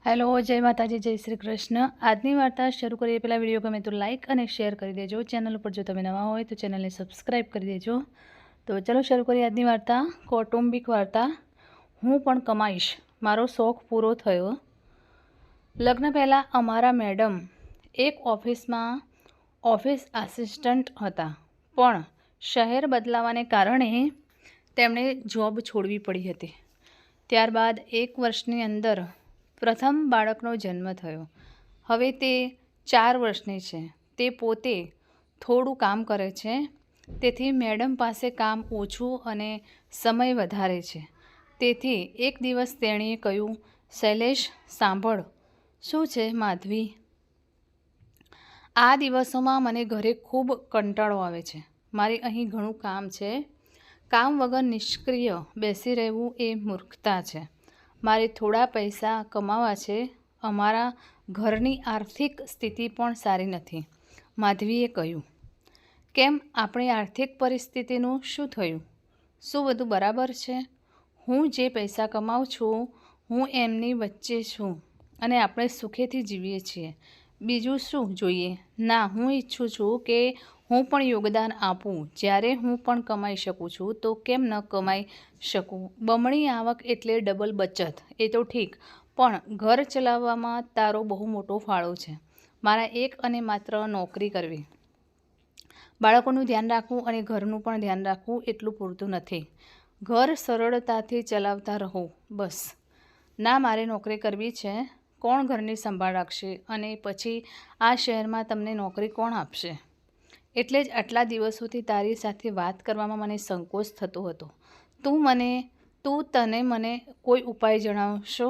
Hello, જય માતાજી, જય શ્રી કૃષ્ણ। આજની વાર્તા શરૂ કરીએ પહેલાં વિડીયો ગમે તો લાઇક અને શેર કરી દેજો। ચેનલ ઉપર જો તમે નવા હોય તો ચેનલને સબસ્ક્રાઈબ કરી દેજો। તો ચલો શરૂ કરીએ આજની વાર્તા। કૌટુંબિક વાર્તા। હું પણ કમાઈશ, મારો શોખ પૂરો થયો। લગ્ન પહેલાં અમારા મેડમ એક ઓફિસમાં ઓફિસ આસિસ્ટન્ટ હતા, પણ શહેર બદલાવાને કારણે તેમણે જોબ છોડવી પડી હતી। ત્યારબાદ 1 વર્ષની અંદર પ્રથમ બાળકનો જન્મ થયો। હવે તે 4 વર્ષની છે। તે પોતે થોડું કામ કરે છે, તેથી મેડમ પાસે કામ ઓછું અને સમય વધારે છે। તેથી એક દિવસ તેણીએ કહ્યું, શૈલેષ સાંભળ। શું છે માધવી? આ દિવસોમાં મને ઘરે ખૂબ કંટાળો આવે છે। મારે અહીં ઘણું કામ છે। કામ વગર નિષ્ક્રિય બેસી રહેવું એ મૂર્ખતા છે। મારે થોડા પૈસા કમાવા છે। અમારા ઘરની આર્થિક સ્થિતિ પણ સારી નથી, માધવીએ કહ્યું। કેમ, આપણી આર્થિક પરિસ્થિતિનું શું થયું? શું બધું બરાબર છે? હું જે પૈસા કમાઉં છું, હું એમની વચ્ચે છું અને આપણે સુખેથી જીવીએ છીએ। બીજું શું જોઈએ? ના, હું ઈચ્છું છું કે હું પણ યોગદાન આપું। જ્યારે હું પણ કમાઈ શકું છું તો કેમ ન કમાઈ શકું? બમણી આવક એટલે ડબલ બચત, એ તો ઠીક, પણ ઘર ચલાવવામાં તારો બહુ મોટો ફાળો છે। મારા એક અને માત્ર નોકરી કરવી, બાળકોનું ધ્યાન રાખવું અને ઘરનું પણ ધ્યાન રાખવું એટલું પૂરતું નથી। ઘર સરળતાથી ચલાવતા રહો, બસ। ના, મારે નોકરી કરવી છે। કોણ ઘરની સંભાળ રાખશે? અને પછી આ શહેરમાં તમને નોકરી કોણ આપશે? એટલે જ આટલા દિવસોથી તારી સાથે વાત કરવામાં મને સંકોચ થતો હતો। તને મને કોઈ ઉપાય જણાવશો?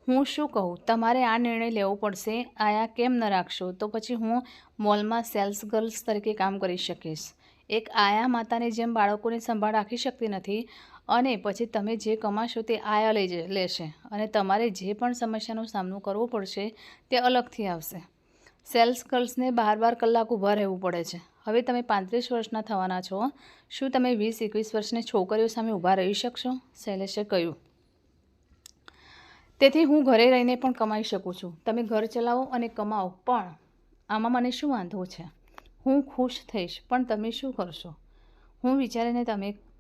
હું શું કહું? તમારે આ નિર્ણય લેવો પડશે। આયા કેમ ન રાખશો? તો પછી હું મોલમાં સેલ્સ ગર્લ્સ તરીકે કામ કરી શકીશ। એક આયા માતાની જેમ બાળકોની સંભાળ રાખી શકતી નથી, અને પછી તમે જે કમાશો તે આયા લેશે, અને તમારે જે પણ સમસ્યાનો સામનો કરવો પડશે તે અલગથી આવશે। સેલ્સ ગર્લ્સને 12 કલાક ઊભા રહેવું પડે છે। હવે તમે 35 વર્ષના થવાના છો। શું તમે 20-21 વર્ષની છોકરીઓ સામે ઊભા રહી શકશો? શૈલેષે કહ્યું। તેથી હું ઘરે રહીને પણ કમાઈ શકું છું। તમે ઘર ચલાવો અને કમાઓ, પણ આમાં મને શું વાંધો છે? હું ખુશ થઈશ, પણ તમે શું કરશો? હું વિચારીને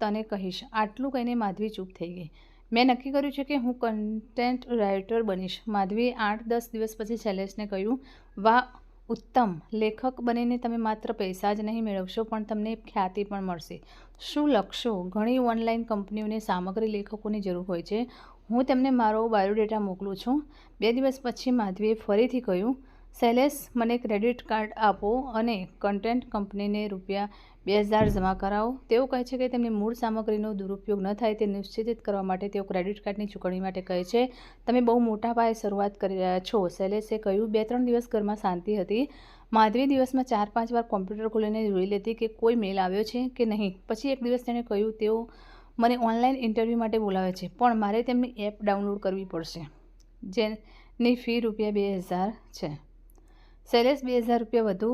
તને કહીશ। આટલું કહીને માધવી ચૂપ થઈ ગઈ। મેં નક્કી કર્યું છે કે હું કન્ટેન્ટ રાઇટર બનીશ, માધવીએ 8-10 દિવસ પછી શૈલેષને કહ્યું। વાહ, ઉત્તમ! લેખક બનીને તમે માત્ર પૈસા જ નહીં મેળવશો, પણ તમને ખ્યાતિ પણ મળશે। શું લખશો? ઘણી ઓનલાઈન કંપનીઓને સામગ્રી લેખકોની જરૂર હોય છે। હું તેમને મારો બાયોડેટા મોકલું છું। 2 દિવસ પછી માધવીએ ફરીથી કહ્યું, શૈલેષ, મને ક્રેડિટ કાર્ડ આપો અને કન્ટેન્ટ કંપનીને ₹2000 જમા કરાવો। તેઓ કહે છે કે તેમની મૂળ સામગ્રીનો દુરુપયોગ ન થાય તે નિશ્ચિત કરવા માટે તેઓ ક્રેડિટ કાર્ડની ચૂકવણી માટે કહે છે। તમે બહુ મોટા પાયે શરૂઆત કરી રહ્યા છો, શૈલેષે કહ્યું। 2-3 દિવસ ઘરમાં શાંતિ હતી। માધવી દિવસમાં 4-5 વાર કોમ્પ્યુટર ખોલીને જોઈ લેતી કે કોઈ મેલ આવ્યો છે કે નહીં। પછી એક દિવસ તેણે કહ્યું, તેઓ મને ઓનલાઈન ઇન્ટરવ્યૂ માટે બોલાવે છે, પણ મારે તેમની એપ ડાઉનલોડ કરવી પડશે, જેની ફી ₹2000 છે। શૈલેષ 2000 રૂપિયા વધુ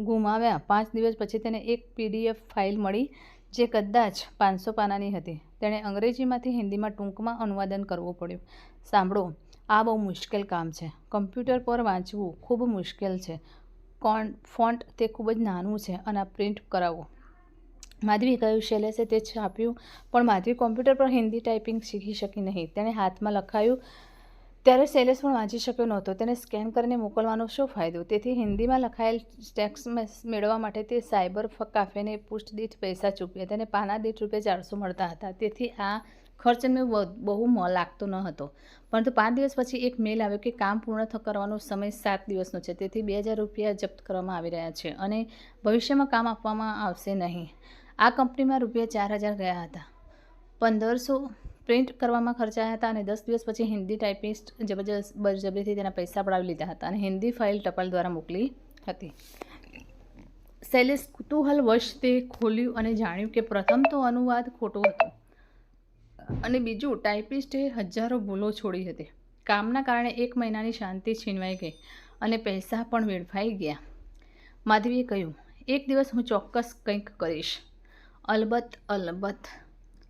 ગુમાવ્યા। 5 દિવસ પછી તેને એક PDF ફાઇલ મળી, જે કદાચ 500 પાનાની હતી। તેણે અંગ્રેજીમાંથી હિન્દીમાં ટૂંકમાં અનુવાદન કરવું પડ્યું। સાંભળો, આ બહુ મુશ્કેલ કામ છે। કમ્પ્યુટર પર વાંચવું ખૂબ મુશ્કેલ છે। ફોન્ટ તે ખૂબ જ નાનું છે, અને આ પ્રિન્ટ કરાવો, માધવીએ કહ્યું। શૈલેષે તે છાપ્યું, પણ માધવી કોમ્પ્યુટર પર હિન્દી ટાઈપિંગ શીખી શકી નહીં। તેણે હાથમાં લખાયું ત્યારે શૈલેષ પણ વાંચી શક્યો નહોતો। તેને સ્કેન કરીને મોકલવાનો શો ફાયદો? તેથી હિન્દીમાં લખાયેલ ટેક્સ્ટ મેળવવા માટે તે સાયબર કાફેને પૃષ્ઠ દીઠ પૈસા ચૂકવ્યા। તેને પાના દીઠ ₹400 મળતા હતા, તેથી આ ખર્ચ એમને બહુ લાગતો ન હતો। પરંતુ 5 દિવસ પછી એક મેલ આવ્યો કે કામ પૂર્ણ કરવાનો સમય 7 દિવસનો છે, તેથી ₹2000 જપ્ત કરવામાં આવી રહ્યા છે અને ભવિષ્યમાં કામ આપવામાં આવશે નહીં। આ કંપનીમાં ₹4000 ગયા હતા, 1500 પ્રિન્ટ કરવામાં ખર્ચાયા હતા, અને 10 દિવસ પછી હિન્દી ટાઈપિસ્ટ બળજબરીથી તેના પૈસા પડાવી લીધા હતા અને હિન્દી ફાઇલ ટપાલ દ્વારા મોકલી હતી। શૈલેષ કુતૂહલવશ તે ખોલ્યું અને જાણ્યું કે પ્રથમ તો અનુવાદ ખોટો હતો, અને બીજું, ટાઈપિસ્ટે હજારો ભૂલો છોડી હતી। કામના કારણે 1 મહિનાની શાંતિ છીનવાઈ ગઈ અને પૈસા પણ વેડફાઈ ગયા। માધવીએ કહ્યું, એક દિવસ હું ચોક્કસ કંઈક કરીશ। અલબત્ત,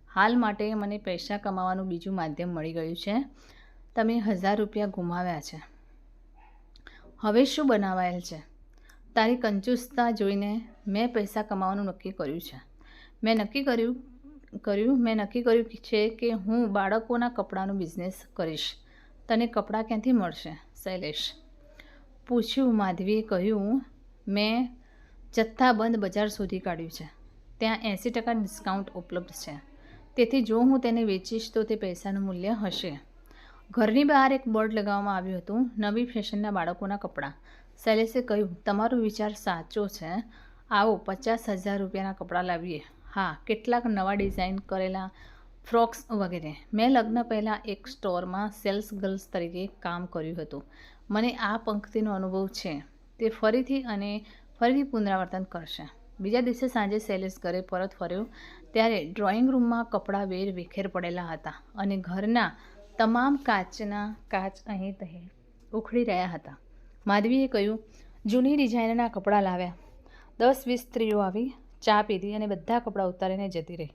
હાલ માટે મને પૈસા કમાવાનું બીજું માધ્યમ મળી ગયું છે। તમે 1000 રૂપિયા ગુમાવ્યા છે. હવે શું બનાવાયેલ છે? તારી કંજૂસતા જોઈને મેં પૈસા કમાવાનું નક્કી કર્યું છે. મેં નક્કી કર્યું છે કે હું બાળકોના કપડાનું બિઝનેસ કરીશ. તને કપડાં ક્યાંથી મળશે? શૈલેષ પૂછ્યું. માધવીએ કહ્યું, મેં જથ્થાબંધ બજાર શોધી કાઢ્યું છે. ત્યાં 80% ડિસ્કાઉન્ટ ઉપલબ્ધ છે. તેથી જો હું તેને વેચીશ તો તે પૈસાનું મૂલ્ય હશે. ઘરની બહાર એક બોર્ડ લગાવવામાં આવ્યું હતું, નવી ફેશનના બાળકોના કપડાં. શૈલેષે કહ્યું, તમારો વિચાર સાચો છે. આવો 50,000 રૂપિયાના કપડાં લાવીએ. હા, કેટલાક નવા ડિઝાઇન કરેલા ફ્રોક્સ વગેરે. મેં લગ્ન પહેલાં એક સ્ટોરમાં સેલ્સ ગર્લ્સ તરીકે કામ કર્યું હતું. મને આ પંક્તિનો અનુભવ છે. તે ફરીથી પુનરાવર્તન કરશે. બીજા દિવસે સાંજે શૈલેષ ઘરે પરત ફર્યો ત્યારે ડ્રોઈંગ રૂમમાં કપડાં વેરવિખેર પડેલા હતા અને ઘરના તમામ કાચ અહીં તહીં ઉખડી રહ્યા હતા. માધવીએ કહ્યું, જૂની ડિઝાઇનના કપડાં લાવ્યા. 10-20 સ્ત્રીઓ આવી, ચા પીધી અને બધા કપડાં ઉતારીને જતી રહી.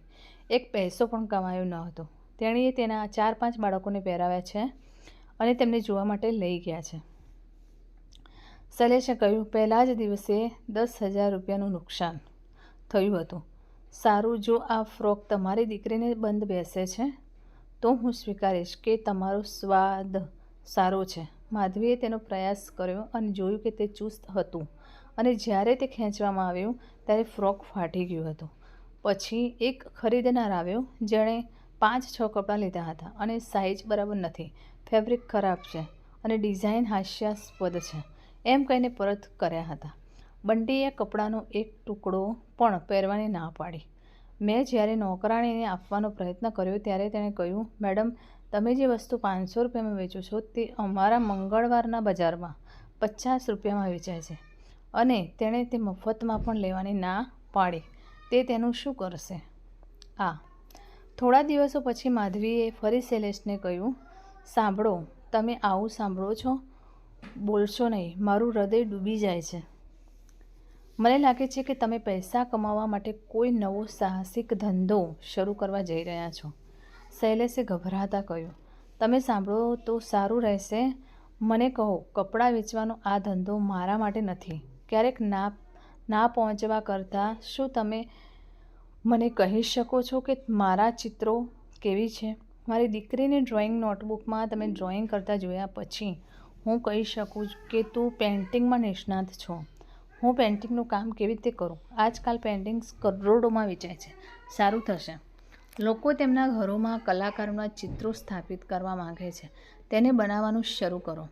એક પૈસો પણ કમાયો ન હતો. તેણીએ તેના 4-5 બાળકોને પહેરાવ્યા છે અને તેમને જોવા માટે લઈ ગયા છે. શૈલેષે કહ્યું, પહેલા જ દિવસે 10,000 રૂપિયાનું નુકસાન થયું હતું. સારું, જો આ ફ્રોક તમારી દીકરીને બંધ બેસે છે તો હું સ્વીકારીશ કે તમારો સ્વાદ સારો છે. માધવીએ તેનો પ્રયાસ કર્યો અને જોયું કે તે ચુસ્ત હતું અને જ્યારે તે ખેંચવામાં આવ્યું ત્યારે ફ્રોક ફાટી ગયું હતું. પછી એક ખરીદનાર આવ્યો જેણે 5-6 કપડાં લીધા હતા અને સાઇઝ બરાબર નથી, ફેબ્રિક ખરાબ છે અને ડિઝાઇન હાસ્યાસ્પદ છે એમ કહીને પરત કર્યા હતા. બંટીએ કપડાનો એક ટુકડો પણ પહેરવાની ના પાડી. મેં જ્યારે નોકરાણીને આપવાનો પ્રયત્ન કર્યો ત્યારે તેણે કહ્યું, મેડમ, તમે જે વસ્તુ 500 રૂપિયામાં વેચો છો તે અમારા મંગળવારના બજારમાં 50 રૂપિયામાં વેચાય છે અને તેણે તે મફતમાં પણ લેવાની ના પાડી. તે તેનું શું કરશે? થોડા દિવસો પછી માધવીએ ફરી શૈલેષને કહ્યું, સાંભળો, તમે આવું સાંભળો છો? બોલશો નહીં, મારું હૃદય ડૂબી જાય છે. મને લાગે છે કે તમે પૈસા કમાવા માટે કોઈ નવો સાહસિક ધંધો શરૂ કરવા જઈ રહ્યા છો. શૈલેષે ગભરાતા કહ્યું, તમે સાંભળો તો સારું રહેશે. મને કહો, કપડાં વેચવાનો આ ધંધો મારા માટે નથી. ક્યારેક ના પહોંચવા કરતાં શું તમે મને કહી શકો છો કે મારા ચિત્રો કેવી છે? મારી દીકરીની ડ્રોઈંગ નોટબુકમાં તમે ડ્રોઈંગ કરતા જોયા પછી હું કહી શકું કે તું પેઇન્ટિંગમાં નિષ્ણાત છો. હું પેઇન્ટિંગનું કામ કેવી રીતે કરું? આજકાલ પેઇન્ટિંગ્સ કરોડોમાં વેચાય છે. સારું થશે. લોકો તેમના ઘરોમાં કલાકારોના ચિત્રો સ્થાપિત કરવા માંગે છે. તેને બનાવવાનું શરૂ કરો.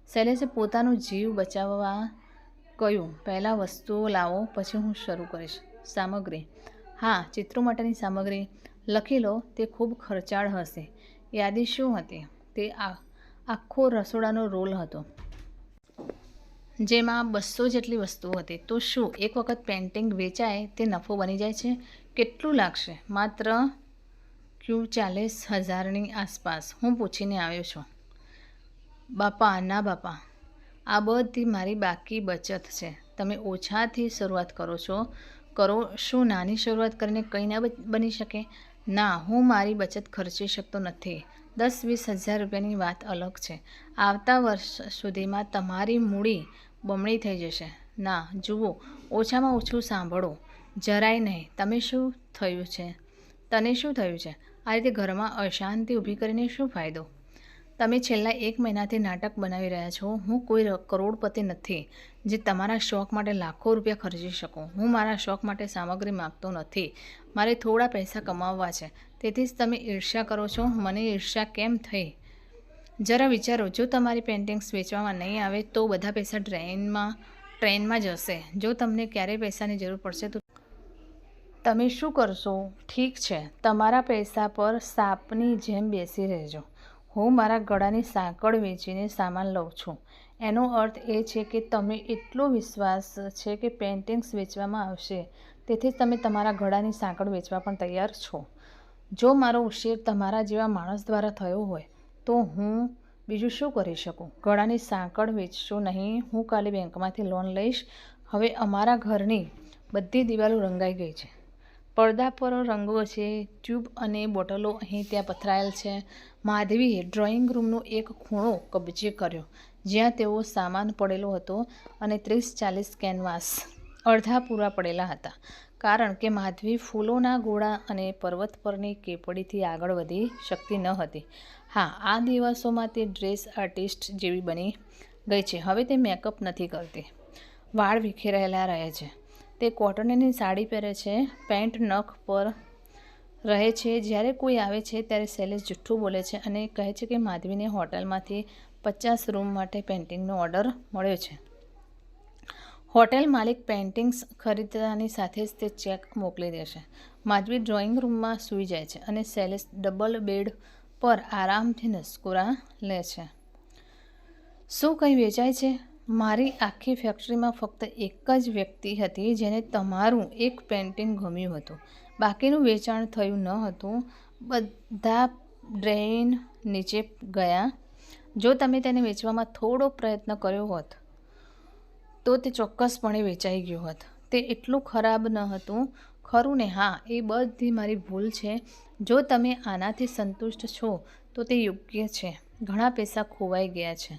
શૈલેષે પોતાનો જીવ બચાવવા કહ્યું, પહેલાં વસ્તુઓ લાવો, પછી હું શરૂ કરીશ. સામગ્રી? હા, ચિત્રો માટેની સામગ્રી લખી લો. તે ખૂબ ખર્ચાળ હશે. યાદી શું હતી? તે આખો રસોડાનો રોલ હતો જેમાં 200 જેટલી વસ્તુઓ હતી. તો શું એક વખત પેઇન્ટિંગ વેચાય તે નફો બની જાય છે? કેટલું લાગશે? માત્ર $40,000ની આસપાસ. હું પૂછીને આવ્યો છું. બાપા, ના બાપા, આ બધી મારી બાકી બચત છે. તમે ઓછાથી શરૂઆત કરો. શું નાની શરૂઆત કરીને કંઈ ન બની શકે? ના, હું મારી બચત ખર્ચી શકતો નથી. 10-20 હજાર રૂપિયાની વાત અલગ છે. આવતા વર્ષ સુધીમાં તમારી મૂડી બમણી થઈ જશે. ના, જુઓ, ઓછામાં ઓછું સાંભળો. જરાય નહીં. તને શું થયું છે? આ રીતે ઘરમાં અશાંતિ ઊભી કરીને શું ફાયદો? તમે છેલ્લા 1 મહિનાથી નાટક બનાવી રહ્યા છો. હું કોઈ કરોડપતિ નથી જે તમારા શોખ માટે લાખો રૂપિયા ખર્ચી શકું. હું મારા શોખ માટે સામગ્રી માગતો નથી. મારે થોડા પૈસા કમાવવા છે. તેથી જ તમે ઈર્ષ્યા કરો છો. મને ઈર્ષ્યા કેમ થઈ? જરા વિચારો. જો તમારી પેઇન્ટિંગ્સ વેચવામાં નહીં આવે તો બધા પૈસા ટ્રેનમાં જશે. જો તમને ક્યારેય પૈસાની જરૂર પડશે તો તમે શું કરશો? ઠીક છે, તમારા પૈસા પર સાપની જેમ બેસી રહેજો. હું મારા ગળાની સાંકળ વેચીને સામાન લઉં છું. એનો અર્થ એ છે કે તમે એટલો વિશ્વાસ છે કે પેઇન્ટિંગ્સ વેચવામાં આવશે, તેથી તમે તમારા ગળાની સાંકળ વેચવા પણ તૈયાર છો. જો મારો ઉછેર તમારા જેવા માણસ દ્વારા થયો હોય તો હું બીજું શું કરી શકું? ગળાની સાંકળ વેચશો નહીં. હું કાલે બેંકમાંથી લોન લઈશ. હવે અમારા ઘરની બધી દિવાલો રંગાઈ ગઈ છે. પડદા પર રંગો છે, ટ્યુબ અને બોટલો અહીં ત્યાં પથરાયેલ છે. માધવીએ ડ્રોઈંગ રૂમનો એક ખૂણો કબજે કર્યો જ્યાં તેઓ સામાન પડેલો હતો અને 30-40 કેનવાસ અડધા પૂરા પડેલા હતા, કારણ કે માધવી ફૂલોના ગોળા અને પર્વત પરની કેપડીથી આગળ વધી શકતી ન હતી. હા, આ દિવસોમાં તે ડ્રેસ આર્ટિસ્ટ જેવી બની ગઈ છે. હવે તે મેકઅપ નથી કરતી, વાળ વિખેરાયેલા રહે છે. તે કોટનની સાડી પહેરે છે, પેન્ટ નખ પર રહે છે. જ્યારે કોઈ આવે છે ત્યારે શૈલેષ જુઠ્ઠું બોલે છે અને કહે છે કે માધવીને હોટલમાંથી 50 રૂમ માટે પેઇન્ટિંગનો ઓર્ડર મળ્યો છે. હોટેલ માલિક પેઇન્ટિંગ્સ ખરીદતાની સાથે જ તે ચેક મોકલી દેશે. માધવી ડ્રોઈંગ રૂમમાં સૂઈ જાય છે અને શૈલેષ ડબલ બેડ પર આરામથી નસકોરા લે છે. શું કંઈ વેચાય છે? મારી આખી ફેક્ટરીમાં ફક્ત એક જ વ્યક્તિ હતી જેને તમારું એક પેઇન્ટિંગ ગમ્યું હતું. બાકીનું વેચાણ થયું ન હતું. બધા ડ્રેઇન નીચે ગયા. જો તમે તેને વેચવામાં થોડો પ્રયત્ન કર્યો હોત તો તે ચોક્કસપણે વેચાઈ ગયું હોત. તે એટલું ખરાબ ન હતું, ખરું ને? હા, એ બધી મારી ભૂલ છે. જો તમે આનાથી સંતુષ્ટ છો તો તે યોગ્ય છે. ઘણા પૈસા ખોવાઈ ગયા છે.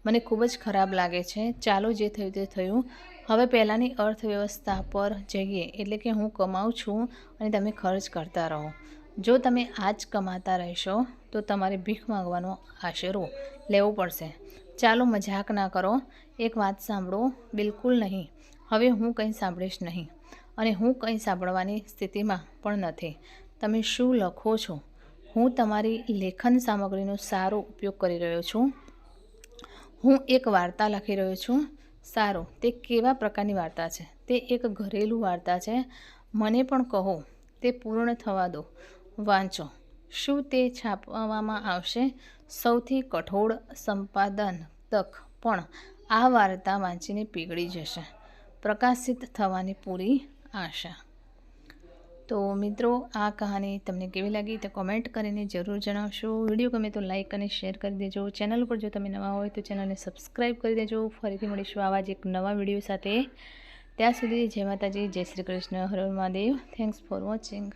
મને ખૂબ જ ખરાબ લાગે છે. ચાલો, જે થયું તે થયું. હવે પહેલાંની અર્થવ્યવસ્થા પર જઈએ, એટલે કે હું કમાઉં છું અને તમે ખર્ચ કરતા રહો. જો તમે આ જ કમાતા રહેશો તો તમારે ભીખ માંગવાનો આશરો લેવો પડશે. ચાલો, મજાક ના કરો. એક વાત સાંભળો. બિલકુલ નહીં. હવે હું કંઈ સાંભળીશ નહીં અને હું કંઈ સાંભળવાની સ્થિતિમાં પણ નથી. તમે શું લખો છો? હું તમારી લેખન સામગ્રીનો સારો ઉપયોગ કરી રહ્યો છું. હું એક વાર્તા લખી રહ્યો છું. સારું, તે કેવા પ્રકારની વાર્તા છે? તે એક ઘરેલું વાર્તા છે. મને પણ કહો. તે પૂર્ણ થવા દો. વાંચો. શું તે છાપવામાં આવશે? સૌથી કઠોળ સંપાદન તક પણ આ વાર્તા વાંચીને પીગળી જશે. પ્રકાશિત થવાની પૂરી આશા. તો મિત્રો, આ કહાની તમને કેવી લાગી તે કોમેન્ટ કરીને જરૂર જણાવશો. વિડીયો ગમે તો લાઇક અને શેર કરી દેજો. ચેનલ પર જો તમે નવા હોય તો ચેનલને સબસ્ક્રાઈબ કરી દેજો. ફરીથી મળીશું આવા જ એક નવા વિડીયો સાથે. ત્યાં સુધી જય માતાજી, જય શ્રી કૃષ્ણ, હર હર મહાદેવ. Thanks for watching.